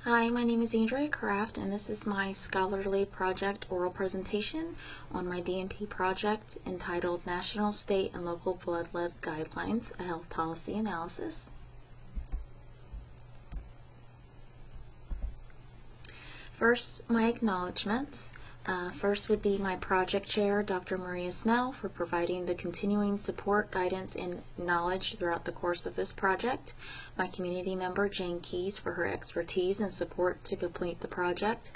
Hi, my name is Andrea Craft, and this is my scholarly project oral presentation on my DNP project entitled National, State, and Local Blood Lead Guidelines, a Health Policy Analysis. First, my acknowledgments. First would be my project chair, Dr. Maria Snell, for providing the continuing support, guidance, and knowledge throughout the course of this project. My community member, Jane Keys, for her expertise and support to complete the project.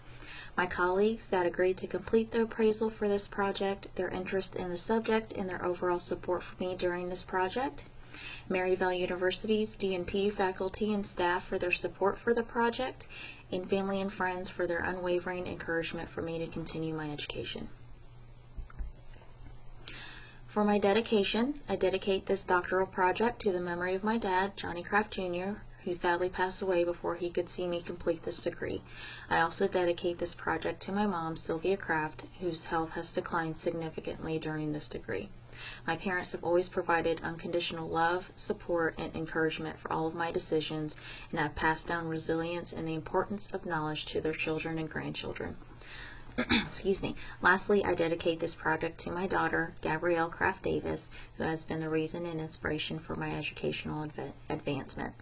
My colleagues that agreed to complete the appraisal for this project, their interest in the subject, and their overall support for me during this project. Maryville University's DNP faculty and staff for their support for the project, and family and friends for their unwavering encouragement for me to continue my education. For my dedication, I dedicate this doctoral project to the memory of my dad, Johnny Craft Jr., who sadly passed away before he could see me complete this degree. I also dedicate this project to my mom, Sylvia Craft, whose health has declined significantly during this degree. My parents have always provided unconditional love, support, and encouragement for all of my decisions, and have passed down resilience and the importance of knowledge to their children and grandchildren. Excuse me. Lastly, I dedicate this project to my daughter, Gabrielle Craft Davis, who has been the reason and inspiration for my educational advancement.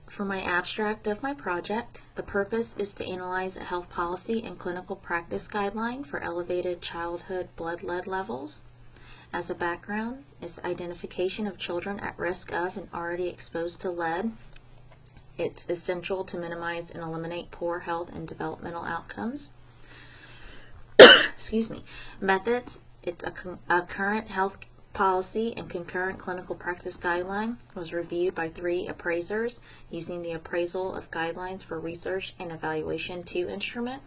For my abstract of my project, the purpose is to analyze a health policy and clinical practice guideline for elevated childhood blood lead levels. As a background, is identification of children at risk of and already exposed to lead. It's essential to minimize and eliminate poor health and developmental outcomes. Excuse me. Methods, it's a current health policy and concurrent clinical practice guideline was reviewed by 3 appraisers using the Appraisal of Guidelines for Research and Evaluation 2 instrument.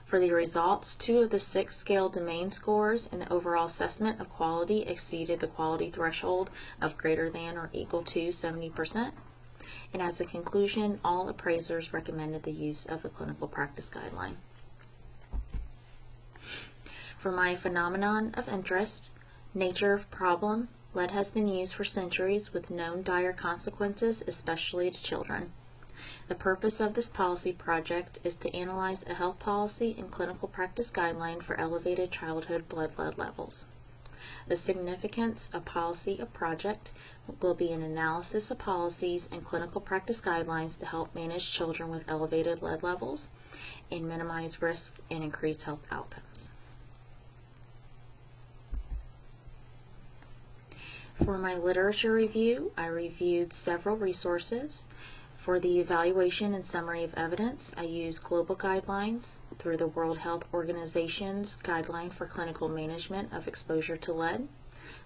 For the results, 2 of the 6 scale domain scores in the overall assessment of quality exceeded the quality threshold of greater than or equal to 70%. And as a conclusion, all appraisers recommended the use of a clinical practice guideline. For my phenomenon of interest, nature of problem, lead has been used for centuries with known dire consequences, especially to children. The purpose of this policy project is to analyze a health policy and clinical practice guideline for elevated childhood blood lead levels. The significance of policy of project will be an analysis of policies and clinical practice guidelines to help manage children with elevated lead levels and minimize risks and increase health outcomes. For my literature review, I reviewed several resources. For the evaluation and summary of evidence, I used global guidelines through the World Health Organization's Guideline for Clinical Management of Exposure to Lead.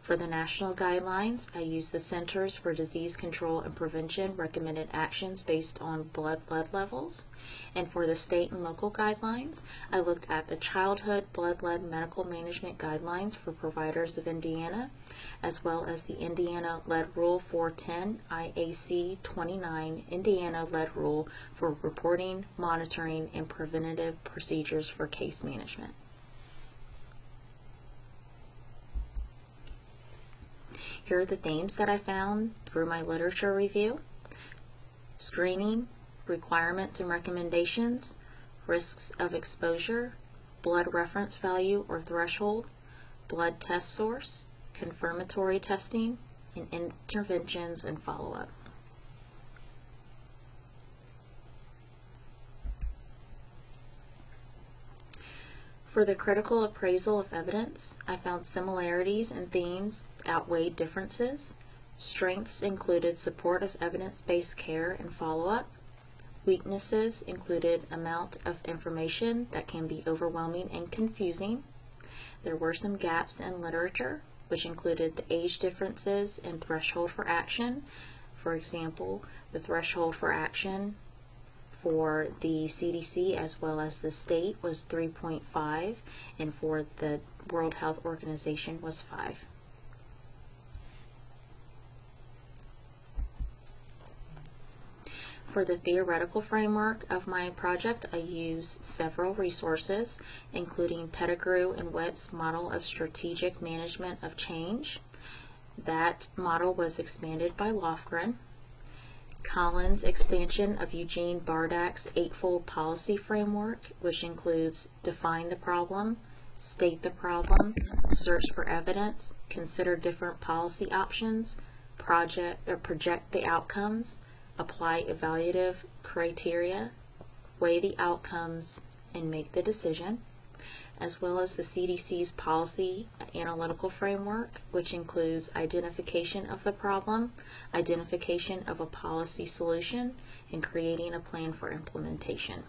For the national guidelines, I used the Centers for Disease Control and Prevention recommended actions based on blood lead levels. And for the state and local guidelines, I looked at the Childhood Blood Lead Medical Management Guidelines for providers of Indiana, as well as the Indiana Lead Rule 410 IAC 29 Indiana Lead Rule for reporting, monitoring, and preventative procedures for case management. Here are the themes that I found through my literature review: screening, requirements and recommendations, risks of exposure, blood reference value or threshold, blood test source, confirmatory testing, and interventions and follow-up. For the critical appraisal of evidence, I found similarities and themes outweighed differences. Strengths included support of evidence-based care and follow-up. Weaknesses included amount of information that can be overwhelming and confusing. There were some gaps in literature, which included the age differences and threshold for action. For example, the threshold for action for the CDC as well as the state was 3.5, and for the World Health Organization was 5. For the theoretical framework of my project, I used several resources, including Pettigrew and Witt's Model of Strategic Management of Change, That model was expanded by Lofgren. Collins' expansion of Eugene Bardak's eightfold policy framework, which includes define the problem, state the problem, search for evidence, consider different policy options, project the outcomes, apply evaluative criteria, weigh the outcomes, and make the decision, as well as the CDC's policy analytical framework, which includes identification of the problem, identification of a policy solution, and creating a plan for implementation.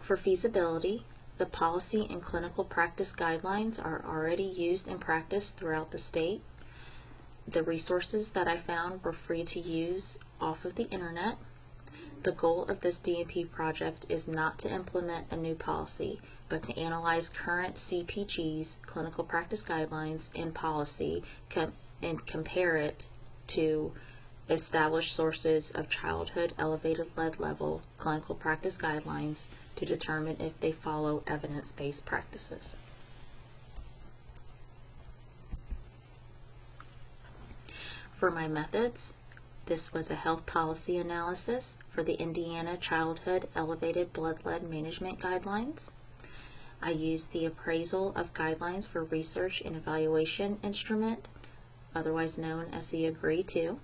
For feasibility, the policy and clinical practice guidelines are already used in practice throughout the state. The resources that I found were free to use off of the internet. The goal of this DMP project is not to implement a new policy, but to analyze current CPGs, clinical practice guidelines, and policy, and compare it to established sources of childhood elevated lead level clinical practice guidelines to determine if they follow evidence-based practices. For my methods, this was a health policy analysis for the Indiana Childhood Elevated Blood Lead Management Guidelines. I used the Appraisal of Guidelines for Research and Evaluation instrument, otherwise known as the Agree To.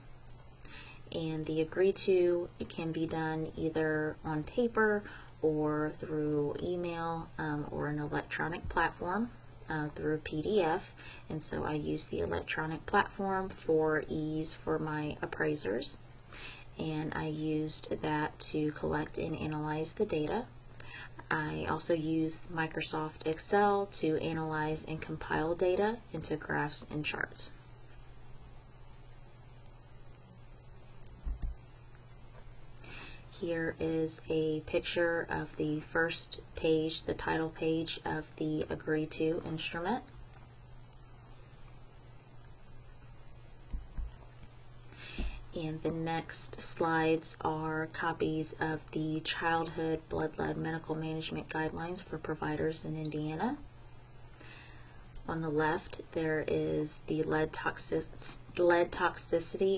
And the Agree To, it can be done either on paper or through email or an electronic platform through PDF. And so I use the electronic platform for ease for my appraisers. And I used that to collect and analyze the data. I also used Microsoft Excel to analyze and compile data into graphs and charts. Here is a picture of the first page, the title page of the Agree To instrument. And the next slides are copies of the Childhood Blood Lead Medical Management Guidelines for providers in Indiana. On the left, there is the lead toxicity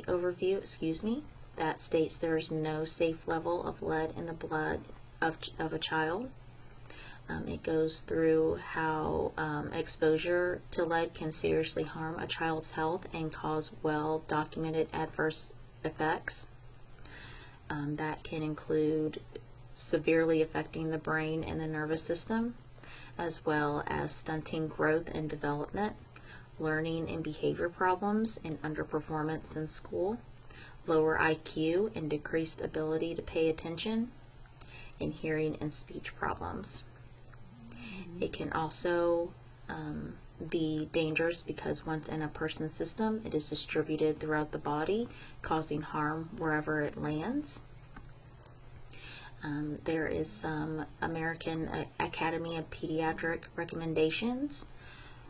overview, that states there is no safe level of lead in the blood of a child. It goes through how exposure to lead can seriously harm a child's health and cause well-documented adverse effects. That can include severely affecting the brain and the nervous system, as well as stunting growth and development, learning and behavior problems, and underperformance in school, lower IQ and decreased ability to pay attention, and hearing and speech problems. It can also be dangerous because once in a person's system, it is distributed throughout the body, causing harm wherever it lands. There is some American Academy of Pediatric recommendations,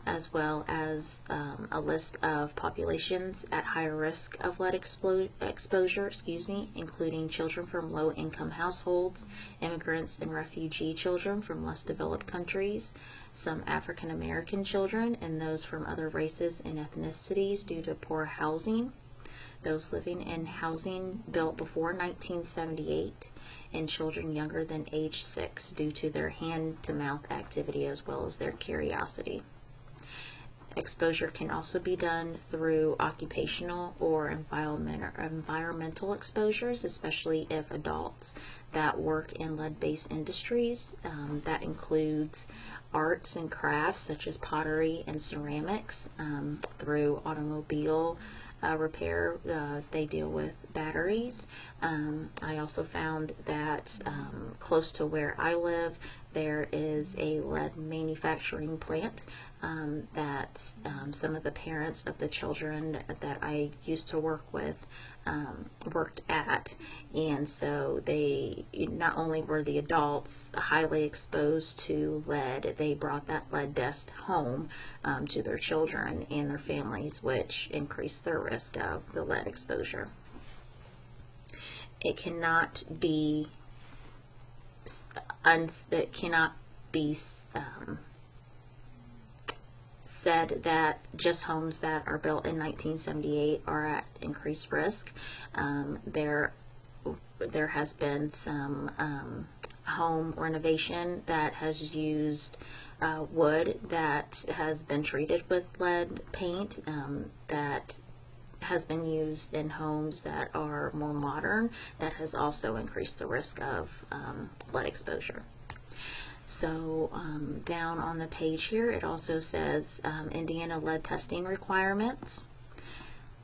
as well as a list of populations at higher risk of lead exposure, including children from low-income households, immigrants and refugee children from less developed countries, some African American children, and those from other races and ethnicities due to poor housing, those living in housing built before 1978, and children younger than age 6 due to their hand-to-mouth activity as well as their curiosity. Exposure can also be done through occupational or environmental exposures, especially if adults that work in lead-based industries. That includes arts and crafts such as pottery and ceramics, through automobile repair. They deal with batteries. I also found that close to where I live, there is a lead manufacturing plant that some of the parents of the children that I used to work with worked at, and so they not only were the adults highly exposed to lead, they brought that lead dust home to their children and their families, which increased their risk of the lead exposure. It cannot be said that just homes that are built in 1978 are at increased risk. There has been some home renovation that has used wood that has been treated with lead paint, that has been used in homes that are more modern, that has also increased the risk of lead exposure. So down on the page here, it also says Indiana lead testing requirements.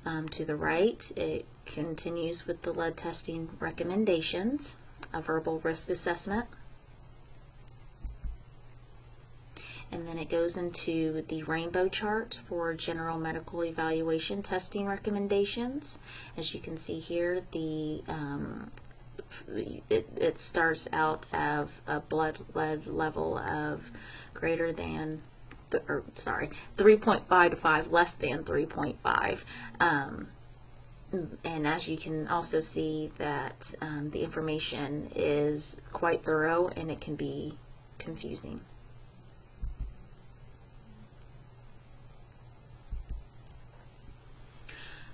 To the right, it continues with the lead testing recommendations, a verbal risk assessment, and then it goes into the rainbow chart for general medical evaluation testing recommendations. As you can see here, it starts out of a blood lead level of greater than, 3.5 to 5, less than 3.5. And as you can also see that the information is quite thorough and it can be confusing.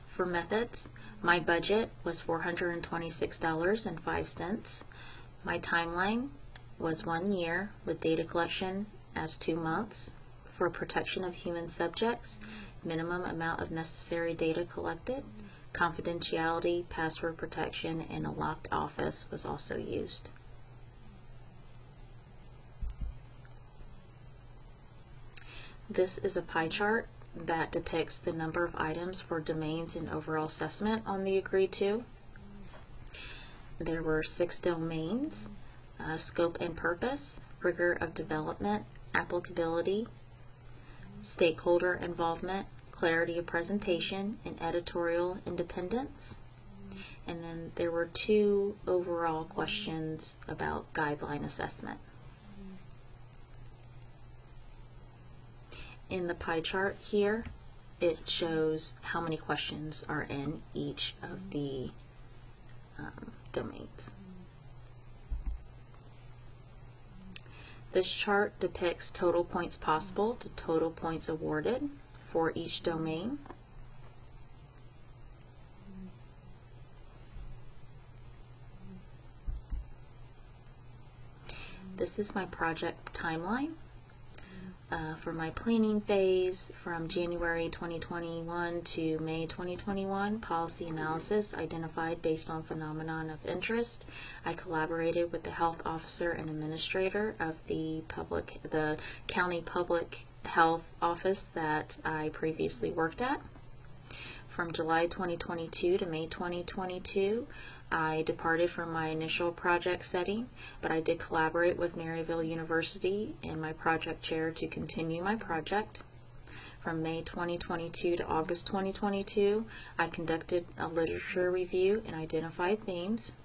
For methods, my budget was $426.05. My timeline was 1 year with data collection as 2 months. For protection of human subjects, minimum amount of necessary data collected, confidentiality, password protection, and a locked office was also used. This is a pie chart that depicts the number of items for domains and overall assessment on the agreed to. There were 6 domains: scope and purpose, rigor of development, applicability, stakeholder involvement, clarity of presentation, and editorial independence. And then there were 2 overall questions about guideline assessment. In the pie chart here, it shows how many questions are in each of the domains. This chart depicts total points possible to total points awarded for each domain. This is my project timeline. For my planning phase from January 2021 to May 2021, policy analysis identified based on phenomenon of interest. I collaborated with the health officer and administrator of the county public health office that I previously worked at. From July 2022 to May 2022, I departed from my initial project setting, but I did collaborate with Maryville University and my project chair to continue my project. From May 2022 to August 2022, I conducted a literature review and identified themes.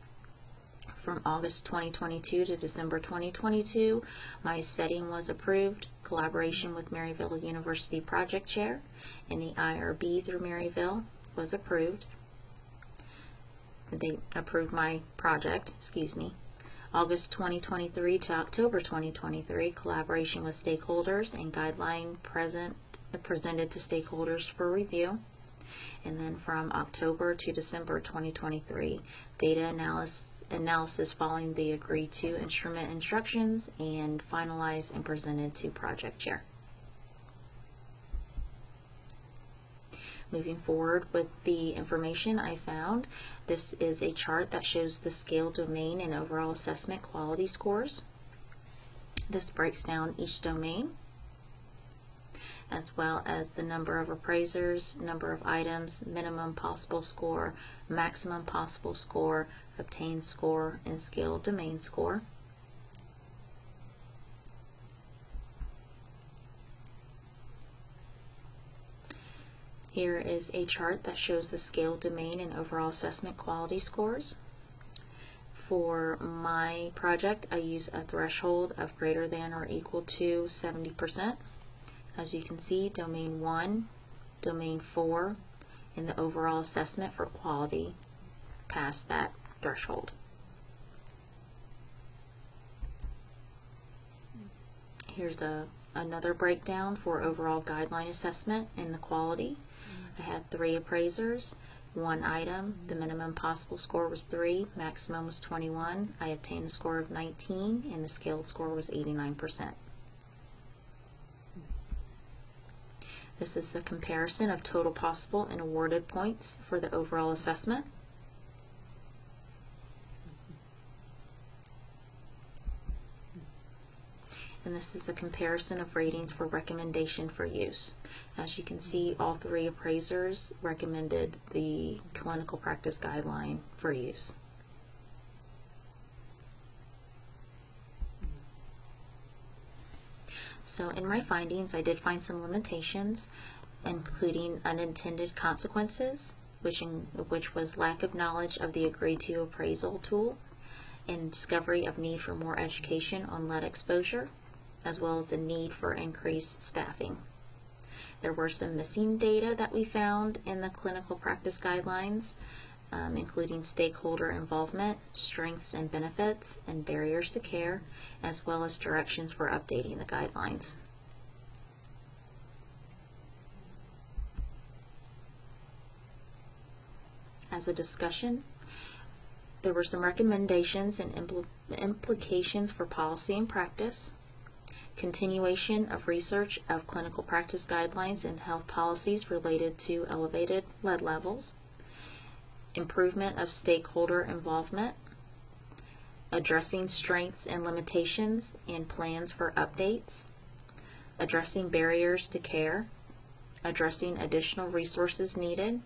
From August 2022 to December 2022, my setting was approved, collaboration with Maryville University project chair, and the IRB through Maryville was approved. They approved my project, August 2023 to October 2023, collaboration with stakeholders and guideline presented to stakeholders for review. And then from October to December 2023, data analysis following the agreed to instrument instructions and finalized and presented to project chair. Moving forward with the information I found, this is a chart that shows the scale, domain, and overall assessment quality scores. This breaks down each domain, as well as the number of appraisers, number of items, minimum possible score, maximum possible score, obtained score, and scale domain score. Here is a chart that shows the scale, domain, and overall assessment quality scores. For my project, I use a threshold of greater than or equal to 70%. As you can see, domain 1, domain 4, and the overall assessment for quality passed that threshold. Here's a another breakdown for overall guideline assessment and the quality. I had 3 appraisers, 1 item. The minimum possible score was 3, maximum was 21. I obtained a score of 19, and the scaled score was 89%. This is a comparison of total possible and awarded points for the overall assessment. And this is a comparison of ratings for recommendation for use. As you can see, all 3 appraisers recommended the clinical practice guideline for use. So in my findings, I did find some limitations, including unintended consequences, which was lack of knowledge of the agreed to appraisal tool, and discovery of need for more education on lead exposure, as well as the need for increased staffing. There were some missing data that we found in the clinical practice guidelines, including stakeholder involvement, strengths and benefits, and barriers to care, as well as directions for updating the guidelines. As a discussion, there were some recommendations and implications for policy and practice, continuation of research of clinical practice guidelines and health policies related to elevated lead levels, improvement of stakeholder involvement, addressing strengths and limitations and plans for updates, addressing barriers to care, addressing additional resources needed,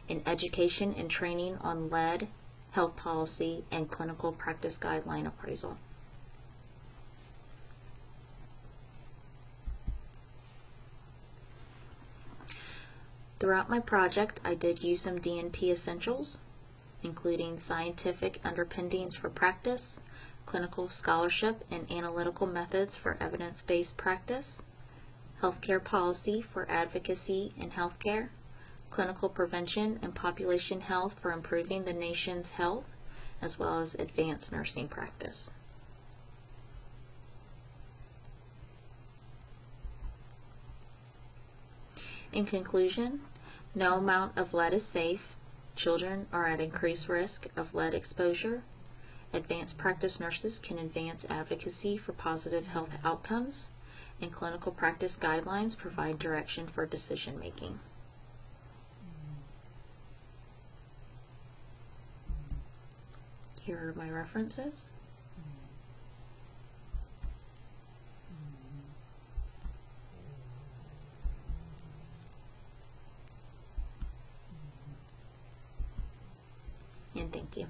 and education and training on lead, health policy, and clinical practice guideline appraisal. Throughout my project, I did use some DNP essentials, including scientific underpinnings for practice, clinical scholarship and analytical methods for evidence-based practice, healthcare policy for advocacy in healthcare, clinical prevention and population health for improving the nation's health, as well as advanced nursing practice. In conclusion, no amount of lead is safe. Children are at increased risk of lead exposure. Advanced practice nurses can advance advocacy for positive health outcomes, and clinical practice guidelines provide direction for decision making. Here are my references. And thank you.